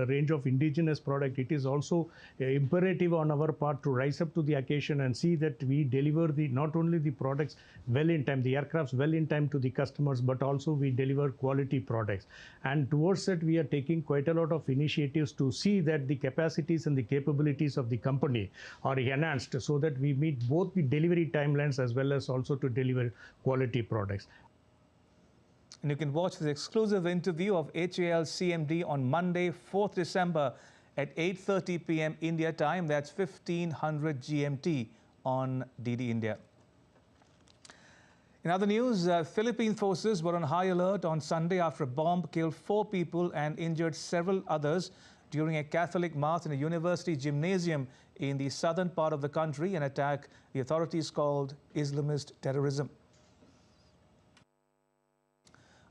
range of indigenous product, it is also imperative on our part to rise up to the occasion and see that we deliver not only the products well in time, the aircrafts well in time to the customers, but also we deliver quality products. And towards that, we are taking quite a lot of initiatives to see that the capacities and the capabilities of the company are enhanced so that we meet both the delivery timelines as well as also to deliver quality products. And you can watch this exclusive interview of HAL CMD on Monday, 4th December at 8:30 p.m. India time. That's 1500 GMT on DD India. In other news, Philippine forces were on high alert on Sunday after a bomb killed 4 people and injured several others during a Catholic mass in a university gymnasium in the southern part of the country, an attack the authorities called Islamist terrorism.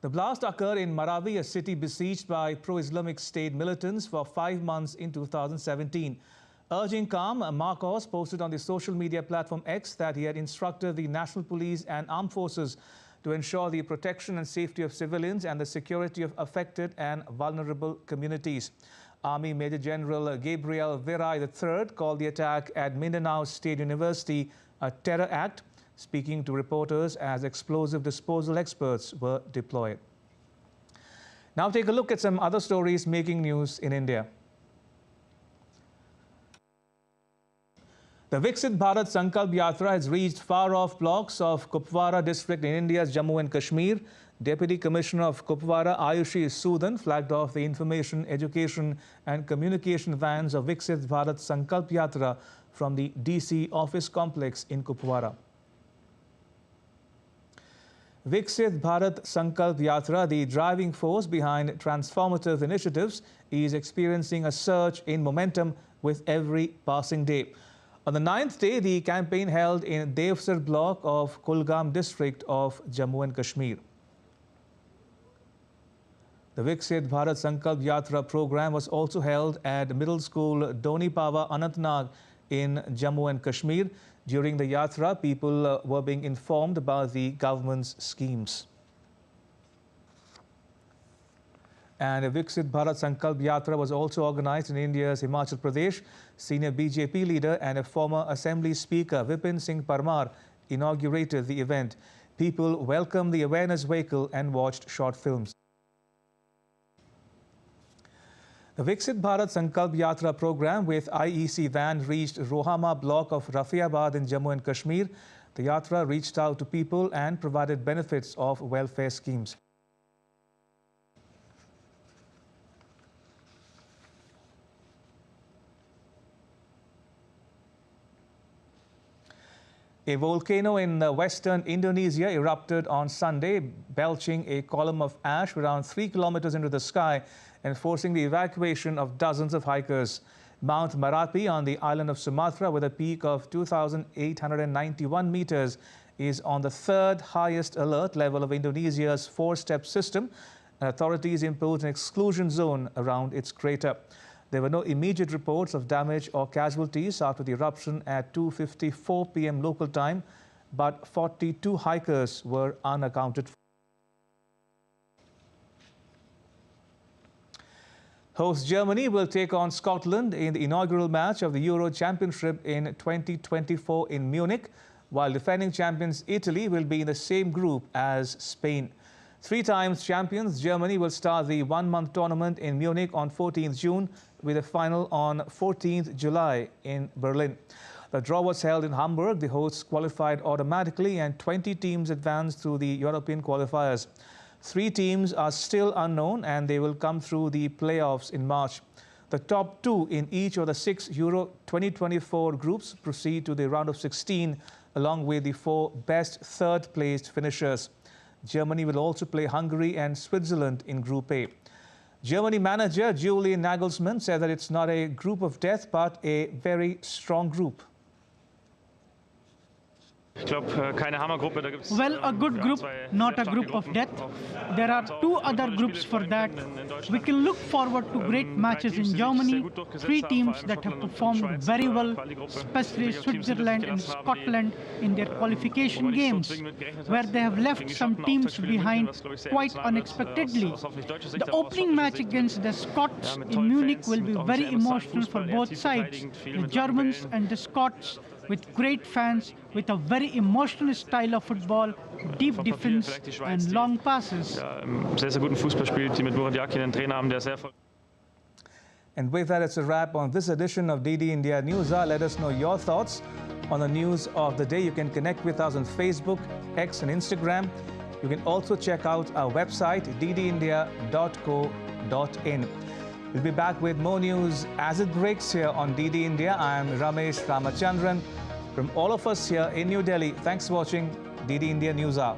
The blast occurred in Marawi, a city besieged by pro-Islamic State militants for 5 months in 2017. Urging calm, Marcos posted on the social media platform X that he had instructed the National Police and armed forces to ensure the protection and safety of civilians and the security of affected and vulnerable communities. Army Major General Gabriel Viray III called the attack at Mindanao State University a terror act, speaking to reporters as explosive disposal experts were deployed. Now take a look at some other stories making news in India. The Viksit Bharat Sankalp Yatra has reached far-off blocks of Kupwara district in India's Jammu and Kashmir. Deputy Commissioner of Kupwara, Ayushi Sudan, flagged off the information, education and communication vans of Viksit Bharat Sankalp Yatra from the DC office complex in Kupwara. Viksit Bharat Sankalp Yatra, the driving force behind transformative initiatives, is experiencing a surge in momentum with every passing day. On the 9th day, the campaign held in Devsar block of Kulgam district of Jammu and Kashmir. The Viksit Bharat Sankalp Yatra program was also held at Middle School Donipawa, Anantnag in Jammu and Kashmir. During the Yatra, people were being informed about the government's schemes. And a Viksit Bharat Sankalp Yatra was also organized in India's Himachal Pradesh. Senior BJP leader and a former Assembly Speaker Vipin Singh Parmar inaugurated the event. People welcomed the awareness vehicle and watched short films. The Viksit Bharat Sankalp Yatra program with IEC van reached Rohama block of Rafiabad in Jammu and Kashmir. The Yatra reached out to people and provided benefits of welfare schemes. A volcano in western Indonesia erupted on Sunday, belching a column of ash around 3 kilometers into the sky and forcing the evacuation of dozens of hikers. Mount Merapi on the island of Sumatra, with a peak of 2,891 meters, is on the third highest alert level of Indonesia's four-step system. Authorities imposed an exclusion zone around its crater. There were no immediate reports of damage or casualties after the eruption at 2:54 p.m. local time, but 42 hikers were unaccounted for. Host Germany will take on Scotland in the inaugural match of the Euro Championship in 2024 in Munich, while defending champions Italy will be in the same group as Spain. 3 times champions Germany will start the one-month tournament in Munich on 14th June with a final on 14th July in Berlin. The draw was held in Hamburg. The hosts qualified automatically and 20 teams advanced through the European qualifiers. 3 teams are still unknown and they will come through the playoffs in March. The top 2 in each of the 6 Euro 2024 groups proceed to the round of 16 along with the 4 best third-placed finishers. Germany will also play Hungary and Switzerland in Group A. Germany manager Julian Nagelsmann said that it's not a group of death but a very strong group. Well, a good group, not a group of death. There are 2 other groups for that. We can look forward to great matches in Germany. 3 teams that have performed very well, especially Switzerland and Scotland in their qualification games, where they have left some teams behind quite unexpectedly. The opening match against the Scots in Munich will be very emotional for both sides. The Germans and the Scots, with great fans, with a very emotional style of football, deep defense and long passes. And with that, it's a wrap on this edition of DD India News Hour. Let us know your thoughts on the news of the day. You can connect with us on Facebook, X and Instagram. You can also check out our website, ddindia.co.in. We'll be back with more news as it breaks here on DD India. I am Ramesh Ramachandran. From all of us here in New Delhi, thanks for watching DD India News Hour.